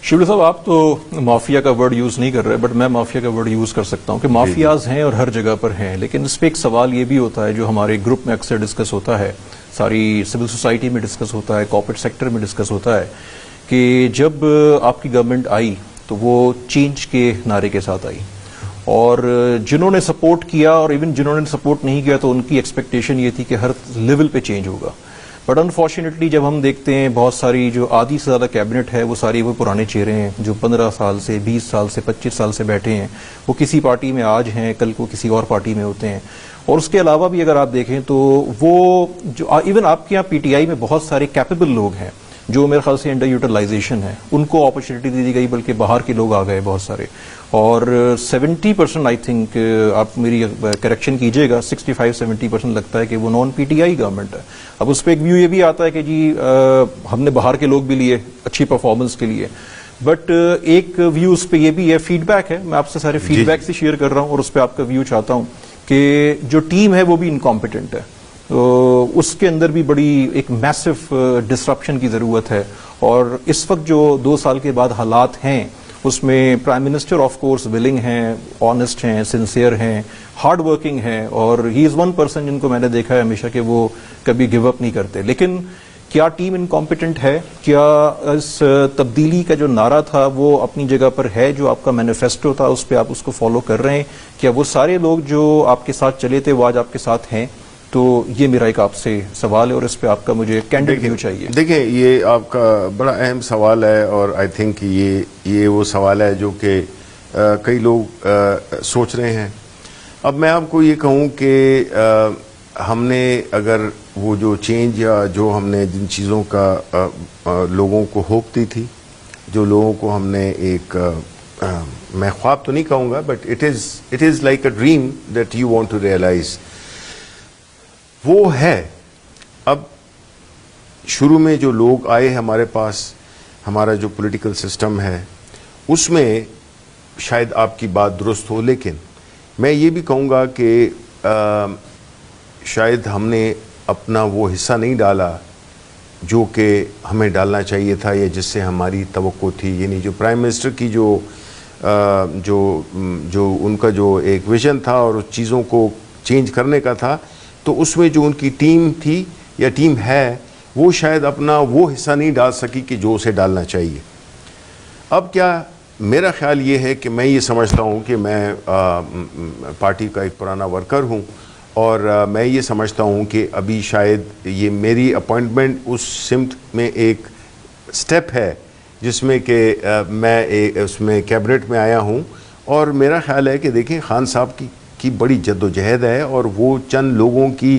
शिवली साहब, आप तो माफिया का वर्ड यूज नहीं कर रहे, बट मैं माफिया का वर्ड यूज कर सकता हूँ कि माफियाज हैं और हर जगह पर हैं। लेकिन इस पे एक सवाल ये भी होता है जो हमारे ग्रुप में अक्सर डिस्कस होता है, सारी सिविल सोसाइटी में डिस्कस होता है, कॉर्पोरेट सेक्टर में डिस्कस होता है कि जब आपकी गवर्नमेंट आई तो वो चेंज के नारे के साथ आई, और जिन्होंने सपोर्ट किया और इवन जिन्होंने सपोर्ट नहीं किया तो उनकी एक्सपेक्टेशन ये थी कि हर लेवल पे चेंज होगा। बट अनफॉर्चुनेटली जब हम देखते हैं बहुत सारी जो आधी से ज़्यादा कैबिनेट है वो सारी वो पुराने चेहरे हैं जो 15 साल से 20 साल से 25 साल से बैठे हैं। वो किसी पार्टी में आज हैं, कल को किसी और पार्टी में होते हैं। और उसके अलावा भी अगर आप देखें तो वो जो इवन आपके यहाँ पीटीआई में बहुत सारे कैपेबल लोग हैं जो मेरे ख्याल से अंडर यूटिलाइजेशन है, उनको अपॉर्चुनिटी दी गई, बल्कि बाहर के लोग आ गए बहुत सारे। और 70% आई थिंक, आप मेरी करेक्शन कीजिएगा, 65-70% लगता है कि वो नॉन पीटीआई गवर्नमेंट है। अब उस पर एक व्यू ये भी आता है कि जी हमने बाहर के लोग भी लिए अच्छी परफॉर्मेंस के लिए, बट एक व्यू उस पर यह भी है, फीडबैक है, मैं आपसे सारे फीडबैक से शेयर कर रहा हूँ और उस पर आपका व्यू चाहता हूँ कि जो टीम है वो भी इनकॉम्पिटेंट है। तो उसके अंदर भी बड़ी एक मैसिव डिसरप्शन की ज़रूरत है। और इस वक्त जो 2 साल के बाद हालात हैं उसमें prime minister of course willing हैं, ऑनेस्ट हैं, सिंसियर हैं, हार्ड वर्किंग हैं, और ही इज़ वन पर्सन जिनको मैंने देखा है हमेशा कि वो कभी गिव अप नहीं करते। लेकिन क्या टीम इनकॉम्पिटेंट है? क्या इस तब्दीली का जो नारा था वो अपनी जगह पर है? जो आपका मैनिफेस्टो था उस पर आप उसको फॉलो कर रहे हैं? क्या वो सारे लोग जो आपके साथ चले थे वो आज आपके साथ हैं? तो ये मेरा एक आपसे सवाल है और इस पे आपका मुझे कैंडिड व्यू चाहिए। देखिए, ये आपका बड़ा अहम सवाल है और आई थिंक ये वो सवाल है जो कि कई लोग सोच रहे हैं। अब मैं आपको ये कहूँ कि हमने अगर वो जो चेंज या जो हमने जिन चीज़ों का लोगों को होप दी थी, जो लोगों को हमने एक मैं ख्वाब तो नहीं कहूँगा, but it is like a dream that you want to realise, वो है। अब शुरू में जो लोग आए हमारे पास, हमारा जो पॉलिटिकल सिस्टम है उसमें शायद आपकी बात दुरुस्त हो, लेकिन मैं ये भी कहूँगा कि शायद हमने अपना वो हिस्सा नहीं डाला जो कि हमें डालना चाहिए था या जिससे हमारी तवक्को थी। यानी जो प्राइम मिनिस्टर की जो उनका जो एक विजन था और उस चीज़ों को चेंज करने का था, तो उसमें जो उनकी टीम थी या टीम है वो शायद अपना वो हिस्सा नहीं डाल सकी कि जो उसे डालना चाहिए। अब क्या मेरा ख्याल ये है कि मैं ये समझता हूँ कि मैं पार्टी का एक पुराना वर्कर हूँ और मैं ये समझता हूँ कि अभी शायद ये मेरी अपॉइंटमेंट उस सिमत में एक स्टेप है जिसमें कि मैं उसमें कैबिनेट में आया हूँ। और मेरा ख्याल है कि देखें, खान साहब की बड़ी जद्दोजहद है और वो चंद लोगों की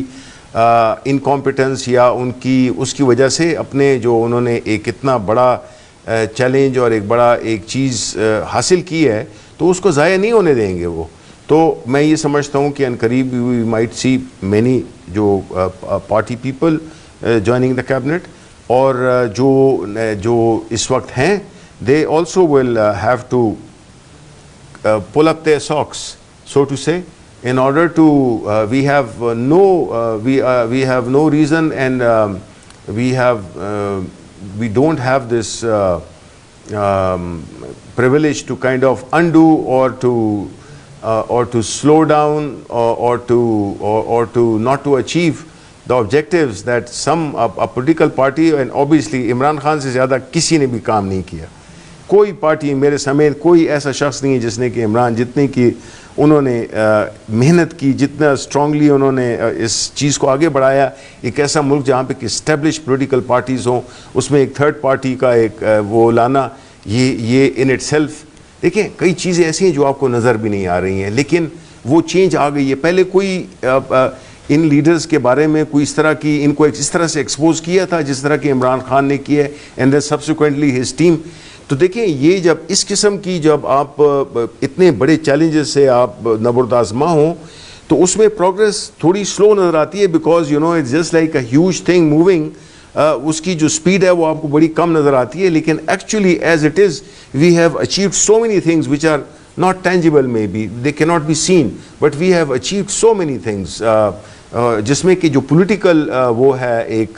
इनकॉम्पिटेंस या उसकी वजह से अपने जो उन्होंने एक इतना बड़ा चैलेंज और एक चीज़ हासिल की है तो उसको ज़ाया नहीं होने देंगे वो। तो मैं ये समझता हूँ कि अनकरीब वी माइट सी मैनी जो party people joining the cabinet, और जो इस वक्त हैं they also will have to pull up their socks, so to say, in order to we have no reason and we don't have this privilege to kind of undo or to slow down or to not to achieve the objectives that a political party, and obviously Imran Khan से ज़्यादा किसी ने भी काम नहीं किया। कोई party मेरे समेत कोई ऐसा शख्स नहीं है जिसने कि इमरान जितने की उन्होंने मेहनत की, जितना स्ट्रांगली उन्होंने इस चीज़ को आगे बढ़ाया। एक ऐसा मुल्क जहाँ पे कि इस्टेब्लिश पॉलिटिकल पार्टीज़ हों, उसमें एक थर्ड पार्टी का एक वो लाना, ये इन इटसेल्फ, देखिए कई चीज़ें ऐसी हैं जो आपको नज़र भी नहीं आ रही हैं, लेकिन वो चेंज आ गई है। पहले कोई इन लीडर्स के बारे में कोई इस तरह की इनको इस तरह से एक्सपोज किया था जिस तरह कि इमरान खान ने किया है, and then subsequently his team. तो देखिए, ये जब इस किस्म की जब आप इतने बड़े चैलेंजेस से आप नबरदाज़मा हों तो उसमें प्रोग्रेस थोड़ी स्लो नज़र आती है, because you know it's just like a huge thing moving. उसकी जो स्पीड है वो आपको बड़ी कम नज़र आती है, लेकिन actually as it is we have achieved so many things which are not tangible, maybe they cannot be seen, but we have achieved so many things जिसमें कि जो पॉलिटिकल वो है एक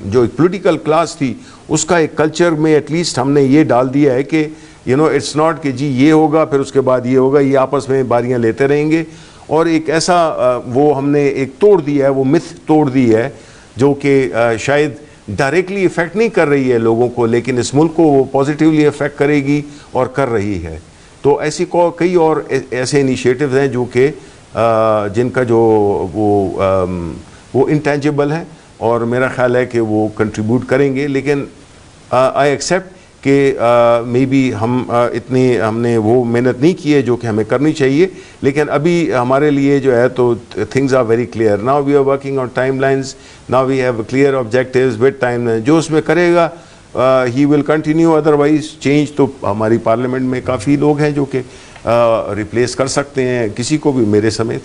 जो एक पॉलिटिकल क्लास थी उसका एक कल्चर में एटलीस्ट हमने ये डाल दिया है कि इट्स नॉट कि जी ये होगा फिर उसके बाद ये होगा, ये आपस में बारियां लेते रहेंगे। और एक ऐसा वो हमने एक तोड़ दिया है, वो मिथ तोड़ दी है जो कि शायद डायरेक्टली इफ़ेक्ट नहीं कर रही है लोगों को, लेकिन इस मुल्क को वो पॉजिटिवली इफ़ेक्ट करेगी और कर रही है। तो ऐसी कई और ऐसे इनिशिएटिव्स हैं जो कि जिनका जो वो इंटेंजिबल है और मेरा ख्याल है कि वो कंट्रीब्यूट करेंगे। लेकिन आई एक्सेप्ट कि मे बी हमने वो मेहनत नहीं की है जो कि हमें करनी चाहिए, लेकिन अभी हमारे लिए जो है तो things are very clear. Now we are working on timelines, now we have clear objectives with timeline. जो उसमें करेगा he will continue, otherwise change तो हमारी पार्लियामेंट में काफ़ी लोग हैं जो कि रिप्लेस कर सकते हैं किसी को भी, मेरे समेत।